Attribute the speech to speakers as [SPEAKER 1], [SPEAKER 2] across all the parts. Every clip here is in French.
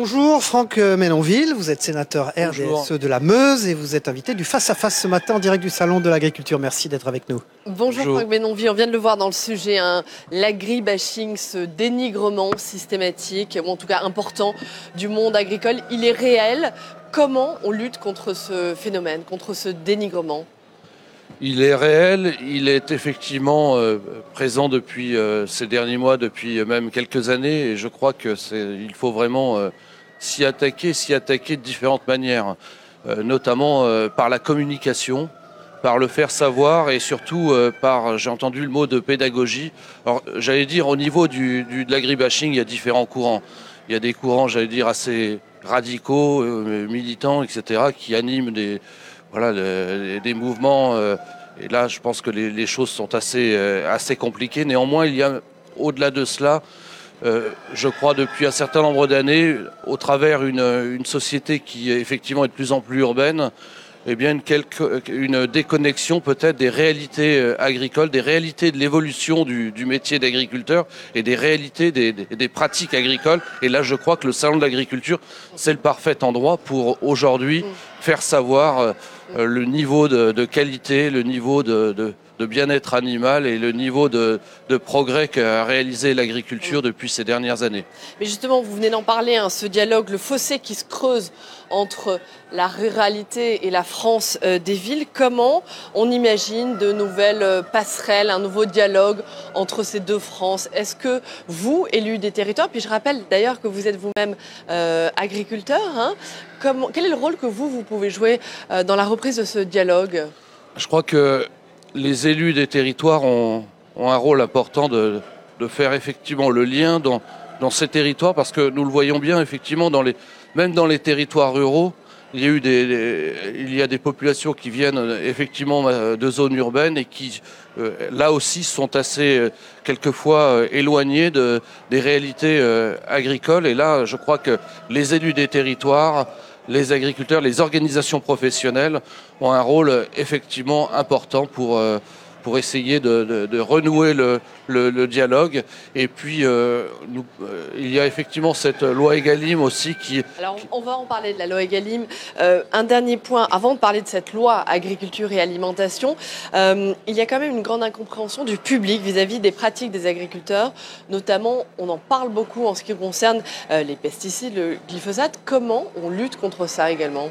[SPEAKER 1] Bonjour Franck Menonville, vous êtes sénateur RDSE de la Meuse et vous êtes invité du Face à Face ce matin en direct du Salon de l'Agriculture. Merci d'être avec nous.
[SPEAKER 2] Bonjour Franck Menonville, on vient de le voir dans le sujet, l'agribashing, ce dénigrement systématique, ou en tout cas important, du monde agricole, il est réel. Comment on lutte contre ce phénomène, contre ce dénigrement ?
[SPEAKER 3] Il est réel, il est effectivement présent depuis ces derniers mois, depuis même quelques années, et je crois qu'il faut vraiment s'y attaquer de différentes manières, notamment par la communication, par le faire savoir et surtout par, j'ai entendu le mot de pédagogie. Alors j'allais dire au niveau de l'agribashing, il y a différents courants. Il y a des courants, j'allais dire, assez radicaux, militants, etc., qui animent des mouvements. Et là, je pense que les choses sont assez compliquées. Néanmoins, il y a, au-delà de cela, je crois depuis un certain nombre d'années, au travers une société qui effectivement est de plus en plus urbaine, eh bien une déconnexion peut-être des réalités agricoles, des réalités de l'évolution du métier d'agriculteur et des réalités des pratiques agricoles. Et là, je crois que le Salon de l'Agriculture, c'est le parfait endroit pour aujourd'hui faire savoir le niveau de qualité, le niveau de bien-être animal et le niveau de progrès qu'a réalisé l'agriculture depuis ces dernières années.
[SPEAKER 2] Mais justement, vous venez d'en parler, ce dialogue, le fossé qui se creuse entre la ruralité et la France des villes. Comment on imagine de nouvelles passerelles, un nouveau dialogue entre ces deux France ? Est-ce que vous, élus des territoires, puis je rappelle d'ailleurs que vous êtes vous-même agriculteur, quel est le rôle que vous pouvez jouer dans la reprise de ce dialogue ?
[SPEAKER 3] Je crois que les élus des territoires ont un rôle important de faire effectivement le lien dans ces territoires, parce que nous le voyons bien effectivement même dans les territoires ruraux, il y a des populations qui viennent effectivement de zones urbaines et qui là aussi sont assez quelquefois éloignées des réalités agricoles. Et là, je crois que les élus des territoires, les agriculteurs, les organisations professionnelles ont un rôle effectivement important pour essayer de renouer le dialogue. Et puis, il y a effectivement cette loi Egalim aussi qui...
[SPEAKER 2] Alors, on va en parler de la loi Egalim. Un dernier point, avant de parler de cette loi agriculture et alimentation, il y a quand même une grande incompréhension du public vis-à-vis des pratiques des agriculteurs. Notamment, on en parle beaucoup en ce qui concerne les pesticides, le glyphosate. Comment on lutte contre ça également ?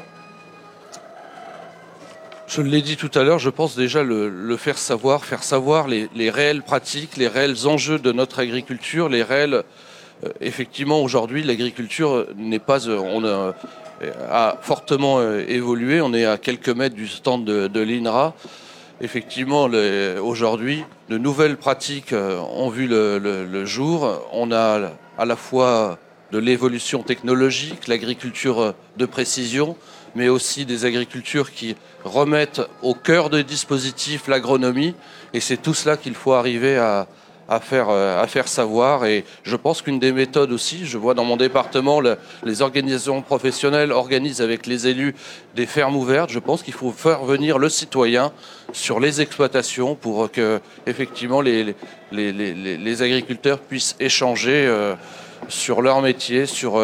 [SPEAKER 3] Je l'ai dit tout à l'heure, je pense déjà le faire savoir les réelles pratiques, les réels enjeux de notre agriculture, les réels... effectivement, aujourd'hui, l'agriculture a fortement évolué. On est à quelques mètres du stand de l'INRA. Effectivement, aujourd'hui, de nouvelles pratiques ont vu le jour. On a à la fois de l'évolution technologique, l'agriculture de précision, mais aussi des agricultures qui remettent au cœur des dispositifs l'agronomie. Et c'est tout cela qu'il faut arriver à faire savoir. Et je pense qu'une des méthodes aussi, je vois dans mon département, les organisations professionnelles organisent avec les élus des fermes ouvertes. Je pense qu'il faut faire venir le citoyen sur les exploitations pour que effectivement les agriculteurs puissent échanger sur leur métier, sur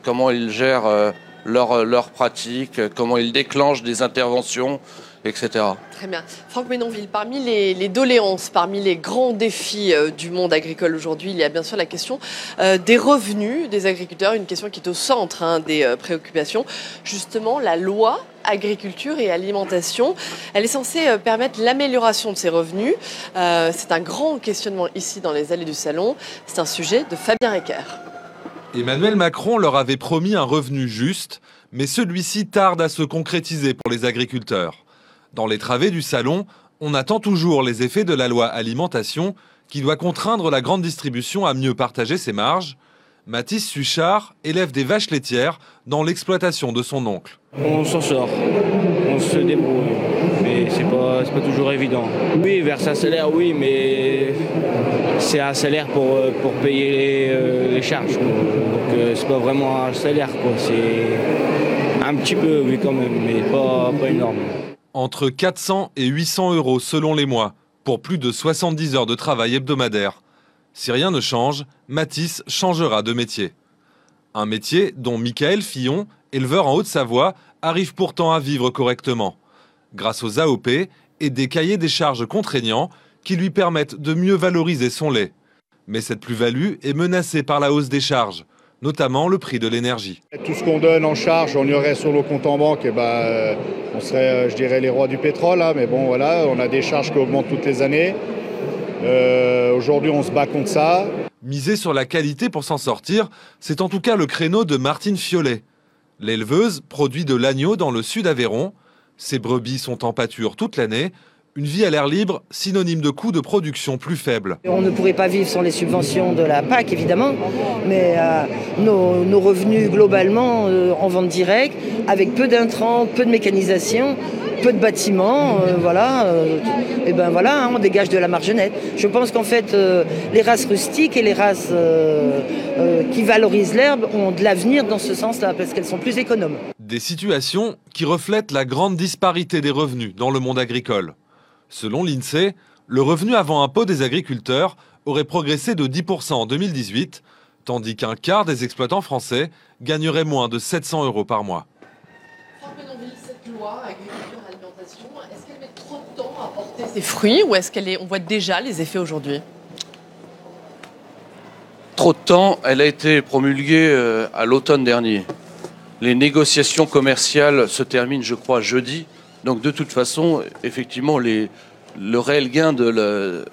[SPEAKER 3] comment ils gèrent leurs pratiques, comment ils déclenchent des interventions, etc.
[SPEAKER 2] Très bien. Franck Menonville, parmi les doléances, parmi les grands défis du monde agricole aujourd'hui, il y a bien sûr la question des revenus des agriculteurs, une question qui est au centre des préoccupations. Justement, la loi agriculture et alimentation, elle est censée permettre l'amélioration de ces revenus. C'est un grand questionnement ici dans les allées du Salon. C'est un sujet de Fabien Recker.
[SPEAKER 4] Emmanuel Macron leur avait promis un revenu juste, mais celui-ci tarde à se concrétiser pour les agriculteurs. Dans les travées du salon, on attend toujours les effets de la loi alimentation qui doit contraindre la grande distribution à mieux partager ses marges. Mathis Suchard élève des vaches laitières dans l'exploitation de son oncle.
[SPEAKER 5] On s'en sort, on se débrouille, mais c'est pas toujours évident. Oui, verser un salaire, oui, mais c'est un salaire pour payer les charges. Donc c'est pas vraiment un salaire, quoi. C'est un petit peu, oui, quand même, mais pas énorme.
[SPEAKER 4] Entre 400 et 800 euros selon les mois, pour plus de 70 heures de travail hebdomadaire. Si rien ne change, Mathis changera de métier. Un métier dont Michael Fillon, éleveur en Haute-Savoie, arrive pourtant à vivre correctement, grâce aux AOP et des cahiers des charges contraignants qui lui permettent de mieux valoriser son lait. Mais cette plus-value est menacée par la hausse des charges, notamment le prix de l'énergie.
[SPEAKER 6] Tout ce qu'on donne en charge, on y aurait sur nos comptes en banque, on serait, je dirais, les rois du pétrole. Hein, mais bon, voilà, on a des charges qui augmentent toutes les années. Aujourd'hui, on se bat contre ça.
[SPEAKER 4] Miser sur la qualité pour s'en sortir, c'est en tout cas le créneau de Martine Fiolet. L'éleveuse produit de l'agneau dans le sud Aveyron. Ses brebis sont en pâture toute l'année. Une vie à l'air libre, synonyme de coûts de production plus faibles.
[SPEAKER 7] On ne pourrait pas vivre sans les subventions de la PAC, évidemment, mais nos revenus globalement en vente directe, avec peu d'intrants, peu de mécanisation, peu de bâtiments, on dégage de la marge nette. Je pense qu'en fait, les races rustiques et les races qui valorisent l'herbe ont de l'avenir dans ce sens-là, parce qu'elles sont plus économes.
[SPEAKER 4] Des situations qui reflètent la grande disparité des revenus dans le monde agricole. Selon l'INSEE, le revenu avant impôt des agriculteurs aurait progressé de 10% en 2018, tandis qu'un quart des exploitants français gagnerait moins de 700 € par mois.
[SPEAKER 2] Franck Menonville, cette loi agriculture-alimentation, est-ce qu'elle met trop de temps à porter ses fruits ou est-ce qu'on voit déjà les effets aujourd'hui?
[SPEAKER 3] Trop de temps, elle a été promulguée à l'automne dernier. Les négociations commerciales se terminent, je crois, jeudi. Donc de toute façon, effectivement, le réel gain de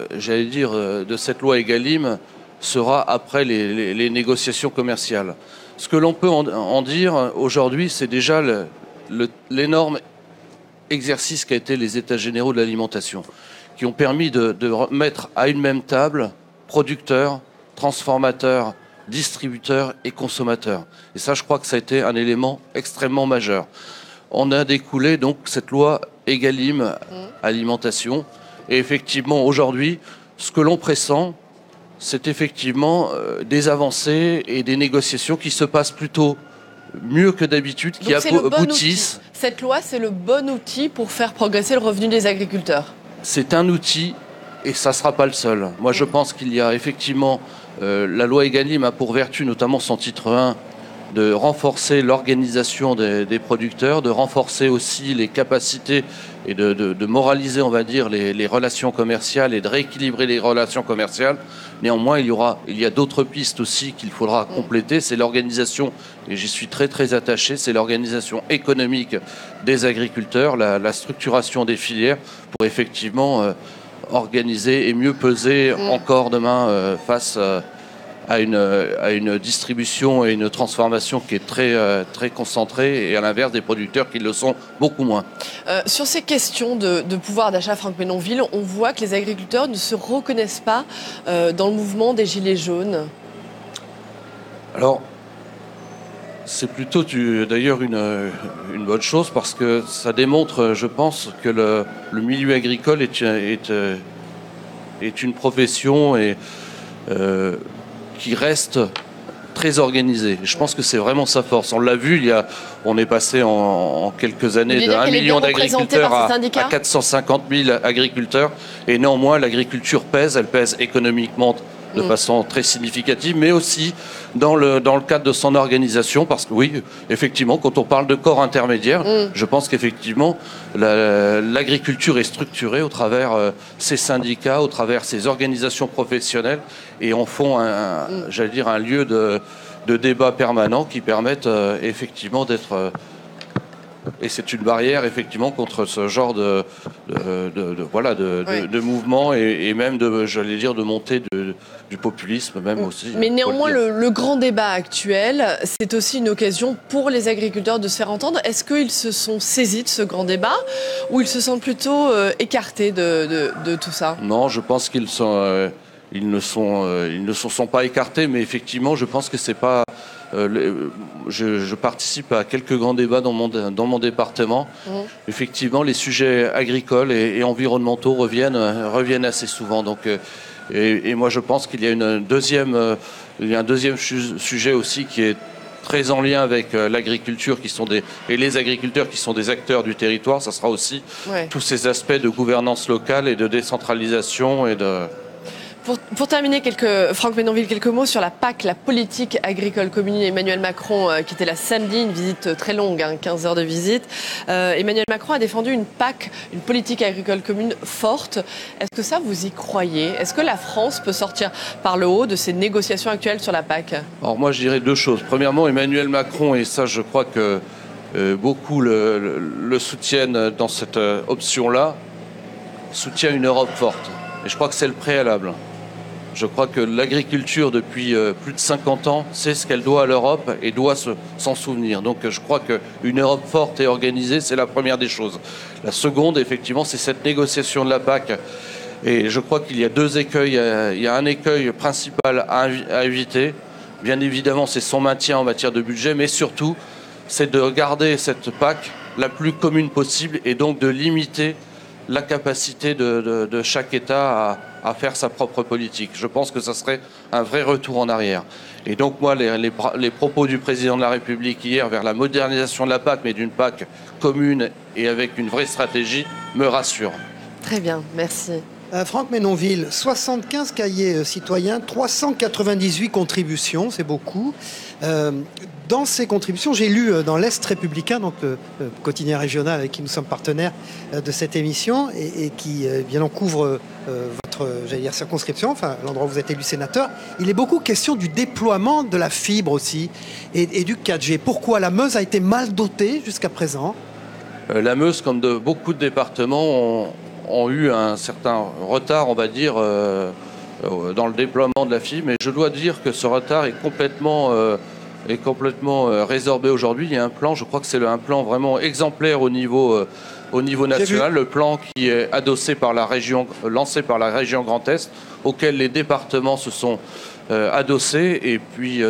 [SPEAKER 3] cette loi Egalim sera après les négociations commerciales. Ce que l'on peut en dire aujourd'hui, c'est déjà l'énorme exercice qu'a été les États généraux de l'alimentation, qui ont permis de mettre à une même table producteurs, transformateurs, distributeurs et consommateurs. Et ça, je crois que ça a été un élément extrêmement majeur. On a découlé donc cette loi Egalim alimentation. Et effectivement, aujourd'hui, ce que l'on pressent, c'est effectivement des avancées et des négociations qui se passent plutôt mieux que d'habitude, qui aboutissent.
[SPEAKER 2] Cette loi, c'est le bon outil pour faire progresser le revenu des agriculteurs.
[SPEAKER 3] C'est un outil et ça ne sera pas le seul. Moi, je pense qu'il y a effectivement... la loi Egalim a pour vertu, notamment son titre 1, de renforcer l'organisation des producteurs, de renforcer aussi les capacités et de moraliser, on va dire, les relations commerciales et de rééquilibrer les relations commerciales. Néanmoins, il y a d'autres pistes aussi qu'il faudra compléter. C'est l'organisation, et j'y suis très très attaché, c'est l'organisation économique des agriculteurs, la structuration des filières pour effectivement organiser et mieux peser encore demain face à une distribution et une transformation qui est très concentrée et à l'inverse des producteurs qui le sont beaucoup moins.
[SPEAKER 2] Sur ces questions de pouvoir d'achat, Franck Menonville, on voit que les agriculteurs ne se reconnaissent pas dans le mouvement des Gilets jaunes. Alors,
[SPEAKER 3] c'est plutôt d'ailleurs une bonne chose parce que ça démontre, je pense, que le milieu agricole est une profession qui reste très organisée. Je pense que c'est vraiment sa force. On l'a vu, on est passé en quelques années de 1 million d'agriculteurs à 450 000 agriculteurs. Et néanmoins, l'agriculture pèse, elle pèse économiquement de façon très significative, mais aussi dans le cadre de son organisation, parce que oui, effectivement, quand on parle de corps intermédiaire, je pense qu'effectivement, l'agriculture est structurée au travers ses syndicats, au travers ses organisations professionnelles, et en font un lieu de débat permanent qui permettent effectivement d'être... Et c'est une barrière effectivement contre ce genre de mouvement et même de montée du populisme même aussi.
[SPEAKER 2] Mais néanmoins, le grand débat actuel, c'est aussi une occasion pour les agriculteurs de se faire entendre. Est-ce qu'ils se sont saisis de ce grand débat ou ils se sentent plutôt écartés de tout ça?
[SPEAKER 3] Non, je pense qu'ils ne se sont pas écartés, mais effectivement, je pense que c'est pas. Je participe à quelques grands débats dans mon département. Effectivement, les sujets agricoles et environnementaux reviennent assez souvent. Donc, et moi, je pense qu'il y a un deuxième sujet aussi qui est très en lien avec l'agriculture et les agriculteurs qui sont des acteurs du territoire. Ça sera aussi tous ces aspects de gouvernance locale et de décentralisation et de...
[SPEAKER 2] Pour terminer, Franck Menonville, quelques mots sur la PAC, la politique agricole commune. Emmanuel Macron, qui était là samedi, une visite très longue, 15 heures de visite. Emmanuel Macron a défendu une PAC, une politique agricole commune forte. Est-ce que ça, vous y croyez? Est-ce que la France peut sortir par le haut de ces négociations actuelles sur la PAC?
[SPEAKER 3] Alors moi, je dirais deux choses. Premièrement, Emmanuel Macron, et ça, je crois que beaucoup le soutiennent dans cette option-là, soutient une Europe forte. Et je crois que c'est le préalable. Je crois que l'agriculture, depuis plus de 50 ans, sait ce qu'elle doit à l'Europe et doit s'en souvenir. Donc je crois qu'une Europe forte et organisée, c'est la première des choses. La seconde, effectivement, c'est cette négociation de la PAC. Et je crois qu'il y a deux écueils. Il y a un écueil principal à éviter. Bien évidemment, c'est son maintien en matière de budget, mais surtout, c'est de garder cette PAC la plus commune possible et donc de limiter la capacité de chaque État à faire sa propre politique. Je pense que ça serait un vrai retour en arrière. Et donc moi, les propos du président de la République hier vers la modernisation de la PAC, mais d'une PAC commune et avec une vraie stratégie, me rassurent.
[SPEAKER 2] Très bien, merci.
[SPEAKER 1] Franck Menonville, 75 cahiers citoyens, 398 contributions, c'est beaucoup. Dans ces contributions, j'ai lu dans l'Est républicain, donc le quotidien régional avec qui nous sommes partenaires de cette émission et qui bien en couvre votre circonscription, enfin l'endroit où vous êtes élu sénateur. Il est beaucoup question du déploiement de la fibre aussi et du 4G. Pourquoi la Meuse a été mal dotée jusqu'à présent?
[SPEAKER 3] La Meuse, comme de beaucoup de départements, ont eu un certain retard, on va dire, dans le déploiement de la fibre. Mais je dois dire que ce retard est complètement résorbé aujourd'hui. Il y a un plan, je crois que c'est un plan vraiment exemplaire au niveau national, le plan qui est adossé par la région, lancé par la région Grand Est, auquel les départements se sont adossés. Et puis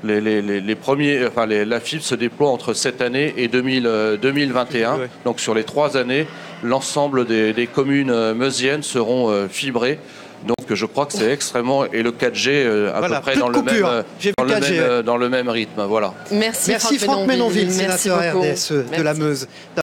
[SPEAKER 3] la fibre se déploie entre cette année et 2021. Ouais. Donc sur les 3 années, l'ensemble des communes meusiennes seront fibrées. Donc je crois que c'est extrêmement... Et le 4G à peu près dans le même rythme. Voilà.
[SPEAKER 2] Merci Franck Menonville,
[SPEAKER 1] sénateur RDSE de la Meuse.